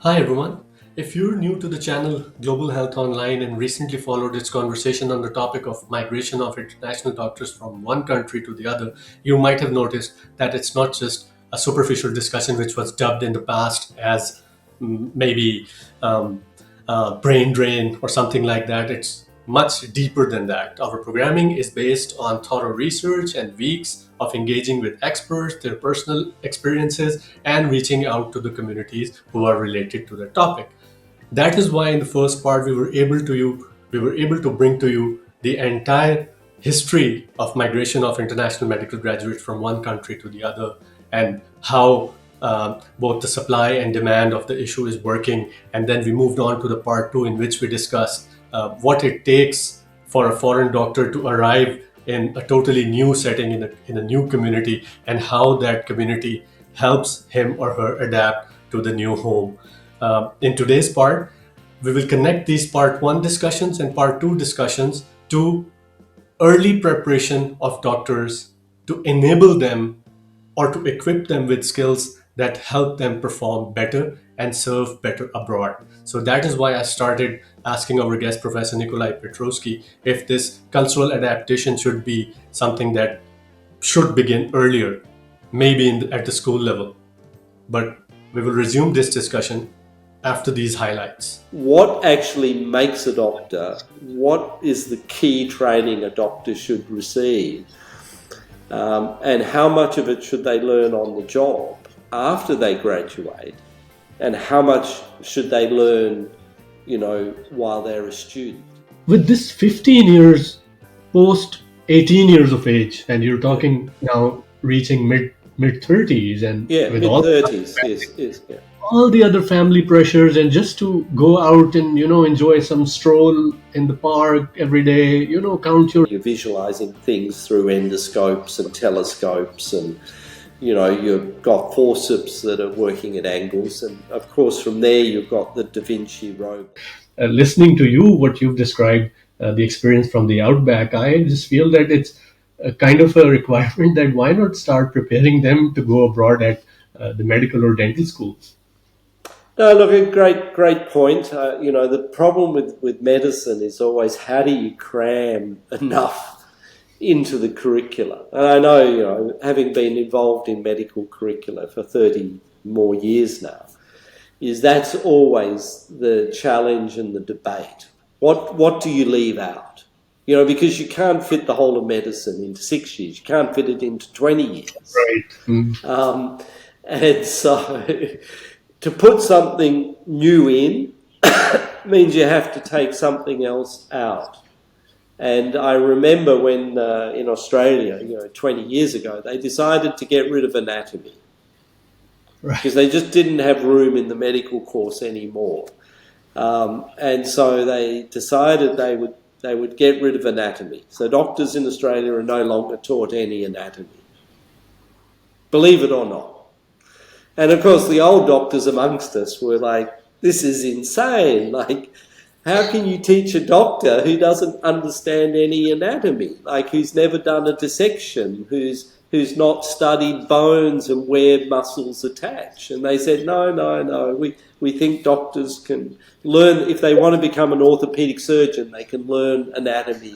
Hi everyone. If you're new to the channel Global Health Online and recently followed its conversation on the topic of migration of international doctors from one country to the other, you might have noticed that it's not just a superficial discussion which was dubbed in the past as maybe um, brain drain or something like that. It's much deeper than that. Our programming is based on thorough research and weeks of engaging with experts, their personal experiences, and reaching out to the communities who are related to the topic. That is why in the first part we were able to bring to you the entire history of migration of international medical graduates from one country to the other, and how both the supply and demand of the issue is working. And then we moved on to the part two, in which we discussed what it takes for a foreign doctor to arrive in a totally new setting, in a new community, and how that community helps him or her adapt to the new home. In today's part, we will connect these part one discussions and part two discussions to early preparation of doctors, to enable them or to equip them with skills that help them perform better and serve better abroad. So that is why I started asking our guest, Professor Nikolai Petrovsky, if this cultural adaptation should be something that should begin earlier, maybe at the school level. But we will resume this discussion after these highlights. What actually makes a doctor? What is the key training a doctor should receive? And how much of it should they learn on the job after they graduate? And how much should they learn, while they're a student? With this 15 years post 18 years of age, and you're talking now reaching mid 30s, and Yeah, with mid-30s, yes, yeah. all the other family pressures, and just to go out and enjoy some stroll in the park every day, count your You're visualizing things through endoscopes and telescopes, and you've got forceps that are working at angles, and of course from there you've got the Da Vinci robot. Listening to you, what you've described, the experience from the outback, I just feel that it's a kind of a requirement that why not start preparing them to go abroad at the medical or dental schools. No, look, a great point. The problem with medicine is always how do you cram enough into the curricula? And I know, having been involved in medical curricula for 30 more years now, that's always the challenge and the debate. What do you leave out? Because you can't fit the whole of medicine into 6 years. You can't fit it into 20 years. Right. And so to put something new in means you have to take something else out. And I remember when in Australia, 20 years ago, they decided to get rid of anatomy. Right. Because they just didn't have room in the medical course anymore. And so they decided they would get rid of anatomy. So doctors in Australia are no longer taught any anatomy. Believe it or not. And of course the old doctors amongst us were like, this is insane. Like, how can you teach a doctor who doesn't understand any anatomy? Like, who's never done a dissection, who's not studied bones and where muscles attach? And they said, no. We think doctors can learn, if they want to become an orthopedic surgeon, they can learn anatomy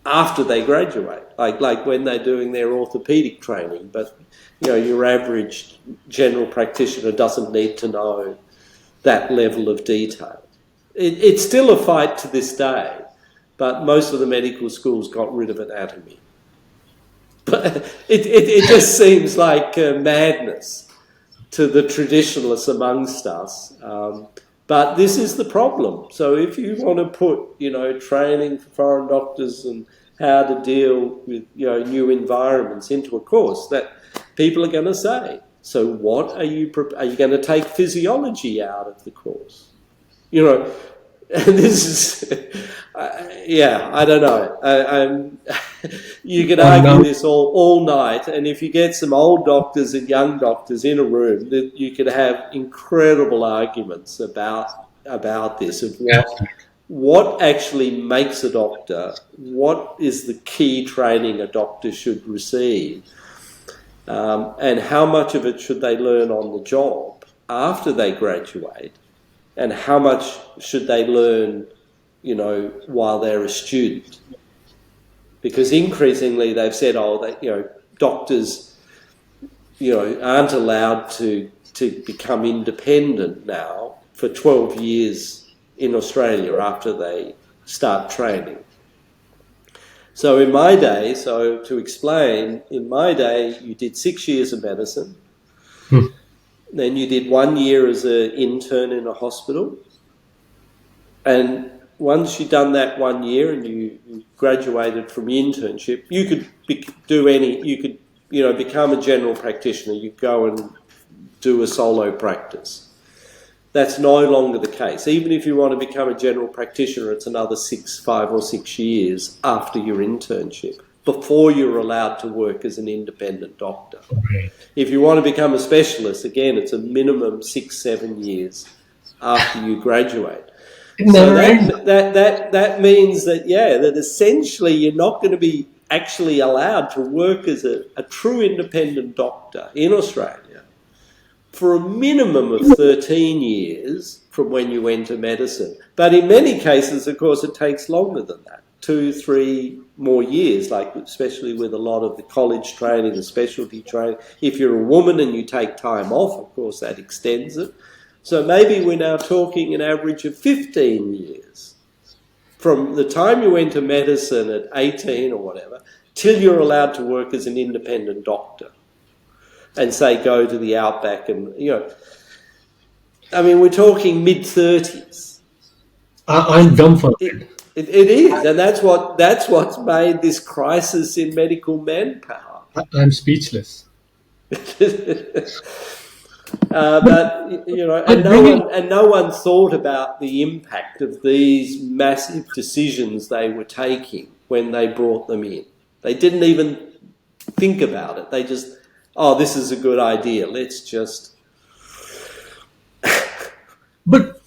after they graduate, like when they're doing their orthopedic training. But, your average general practitioner doesn't need to know that level of detail. It's still a fight to this day, but most of the medical schools got rid of anatomy. But it just seems like madness to the traditionalists amongst us. But this is the problem. So if you want to put, training for foreign doctors and how to deal with, new environments into a course, that people are going to say, so what are you going to take physiology out of the course? And this is, I don't know. You could argue this all night, and if you get some old doctors and young doctors in a room, that you could have incredible arguments about this, of what actually makes a doctor, what is the key training a doctor should receive, and how much of it should they learn on the job, after they graduate, and how much should they learn, while they're a student? Because increasingly they've said, doctors, aren't allowed to become independent now for 12 years in Australia after they start training. So in my day, to explain, in my day you did 6 years of medicine, then you did 1 year as an intern in a hospital, and once you'd done that 1 year and you graduated from your internship, you could become a general practitioner. You go and do a solo practice. That's no longer the case. Even if you want to become a general practitioner, it's another 5 or 6 years after your internship before you're allowed to work as an independent doctor. Right. If you want to become a specialist, again, it's a minimum 6-7 years after you graduate. So that means that that essentially you're not going to be actually allowed to work as a true independent doctor in Australia for a minimum of 13 years from when you enter medicine. But in many cases, of course, it takes longer than that, 2-3 more years, like especially with a lot of the college training, the specialty training. If you're a woman and you take time off, of course, that extends it. So maybe we're now talking an average of 15 years from the time you enter medicine at 18 or whatever till you're allowed to work as an independent doctor and say go to the outback and, we're talking mid-30s. I'm dumbfounded. It is, and that's what's made this crisis in medical manpower. I'm speechless. No one thought about the impact of these massive decisions they were taking when they brought them in. They didn't even think about it. They just, this is a good idea. Let's just. But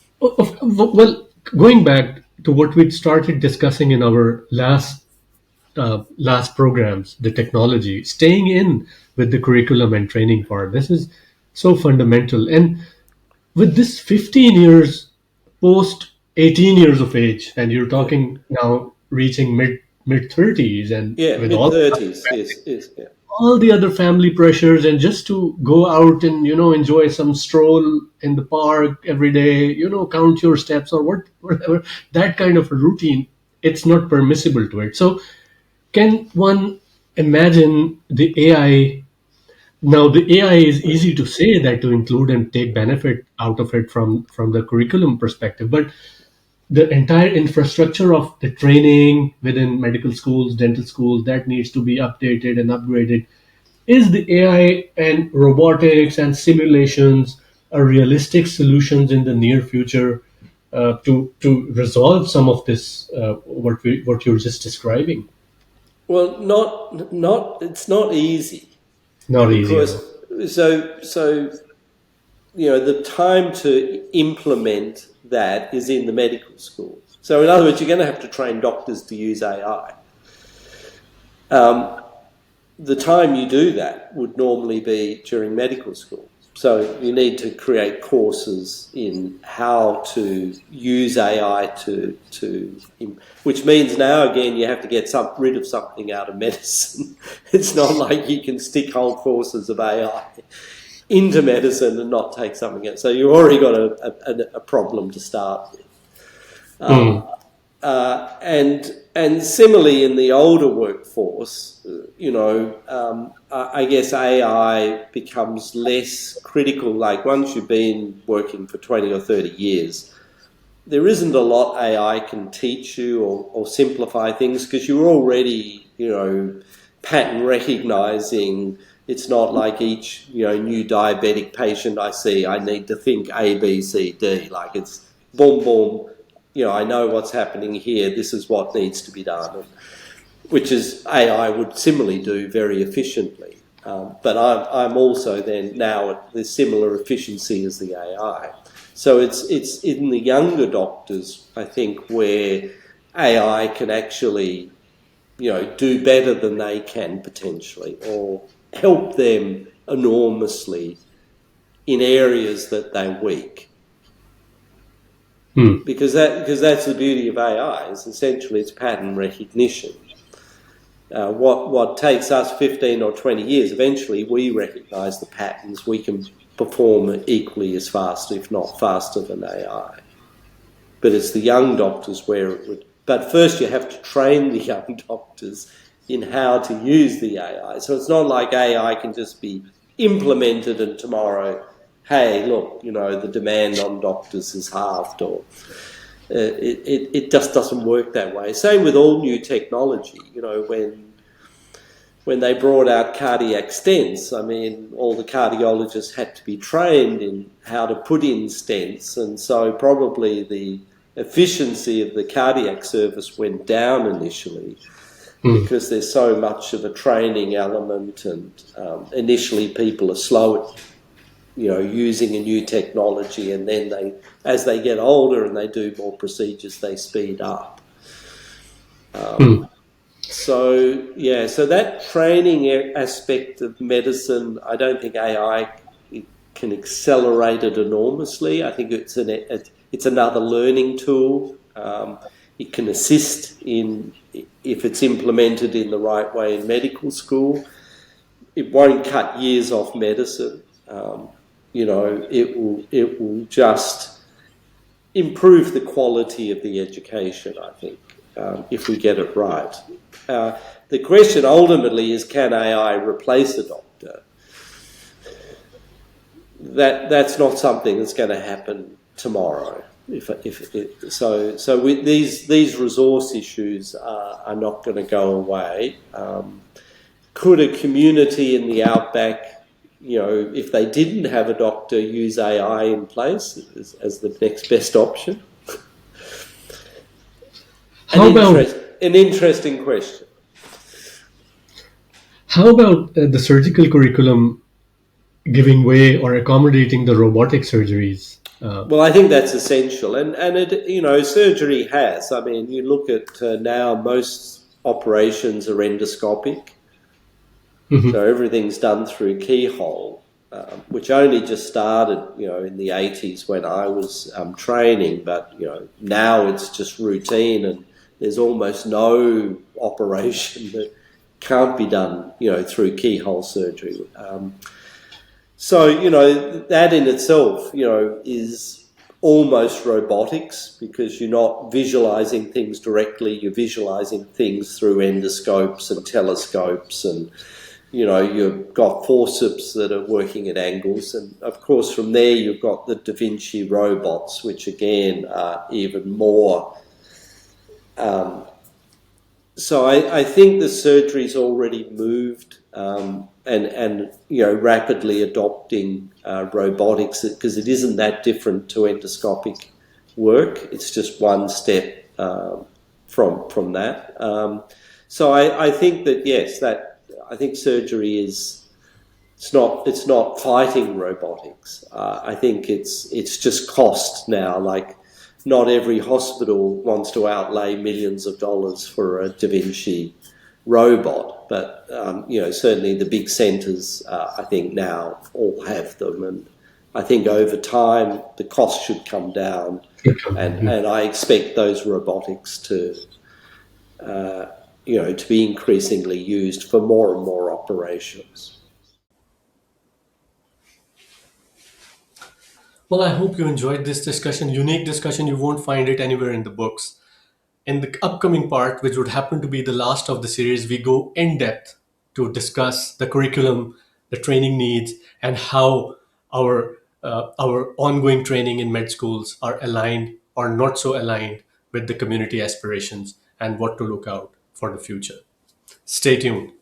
going back to what we'd started discussing in our last programs, the technology, staying in with the curriculum and training part, this is so fundamental. And with this 15 years post 18 years of age, and you're talking now reaching mid 30s, and with mid-30s, yes. all the other family pressures, and just to go out and enjoy some stroll in the park every day, count your steps or whatever, that kind of a routine, it's not permissible to it. So can one imagine the AI? Now, the AI is easy to say that to include and take benefit out of it from the curriculum perspective, but the entire infrastructure of the training within medical schools, dental schools, that needs to be updated and upgraded. Is the AI and robotics and simulations a realistic solutions in the near future to resolve some of this, what you're just describing? Well, it's not easy. Not easy. Because, so the time to implement that is in the medical school. So in other words, you're going to have to train doctors to use AI. The time you do that would normally be during medical school. So you need to create courses in how to use AI which means now again you have to get rid of something out of medicine. It's not like you can stick whole courses of AI into medicine and not take something else. So you've already got a problem to start with. And similarly in the older workforce, I guess AI becomes less critical. Like once you've been working for 20 or 30 years, there isn't a lot AI can teach you or simplify things because you're already, pattern recognizing. It's not like each, new diabetic patient I see, I need to think A, B, C, D. Like it's boom, boom. I know what's happening here. This is what needs to be done, which is AI would similarly do very efficiently. But I'm also then now at the similar efficiency as the AI. So it's in the younger doctors, I think, where AI can actually, do better than they can potentially, or help them enormously in areas that they're weak. Hmm. Because that's the beauty of AI, is essentially it's pattern recognition. What takes us 15 or 20 years, eventually we recognise the patterns, we can perform equally as fast, if not faster than AI. But it's the young doctors where it would... But first you have to train the young doctors in how to use the AI. So it's not like AI can just be implemented and tomorrow, hey, look, the demand on doctors is halved, or it just doesn't work that way. Same with all new technology. When they brought out cardiac stents, I mean, all the cardiologists had to be trained in how to put in stents, and so probably the efficiency of the cardiac service went down initially because there's so much of a training element, and initially people are slow at using a new technology, and then as they get older and they do more procedures, they speed up. So that training aspect of medicine, I don't think AI can accelerate it enormously. I think it's another learning tool. It can assist if it's implemented in the right way in medical school. It won't cut years off medicine. It will just improve the quality of the education, I think, if we get it right. The question ultimately is, can AI replace a doctor? That's not something that's going to happen tomorrow. So these resource issues are not going to go away. Could a community in the outback, if they didn't have a doctor, use AI in place as the next best option? An interesting question. How about the surgical curriculum giving way or accommodating the robotic surgeries? Well, I think that's essential, and it surgery has. I mean, you look at now most operations are endoscopic, so everything's done through keyhole, which only just started, in the 80s when I was training, but now it's just routine, and there's almost no operation that can't be done, through keyhole surgery. So, that in itself, is almost robotics, because you're not visualizing things directly, you're visualizing things through endoscopes and telescopes, and, you've got forceps that are working at angles. And, of course, from there you've got the Da Vinci robots, which, again, are even more... So I think the surgery's already moved and rapidly adopting robotics, because it isn't that different to endoscopic work. It's just one step from that. So I think that, yes, I think surgery it's not fighting robotics. I think it's just cost now. Like, not every hospital wants to outlay millions of dollars for a Da Vinci robot, but certainly the big centres, I think now all have them, and I think over time the cost should come down, and I expect those robotics to be increasingly used for more and more operations. Well, I hope you enjoyed this discussion, unique discussion. You won't find it anywhere in the books. In the upcoming part, which would happen to be the last of the series, we go in depth to discuss the curriculum, the training needs, and how our ongoing training in med schools are aligned or not so aligned with the community aspirations, and what to look out for the future. Stay tuned.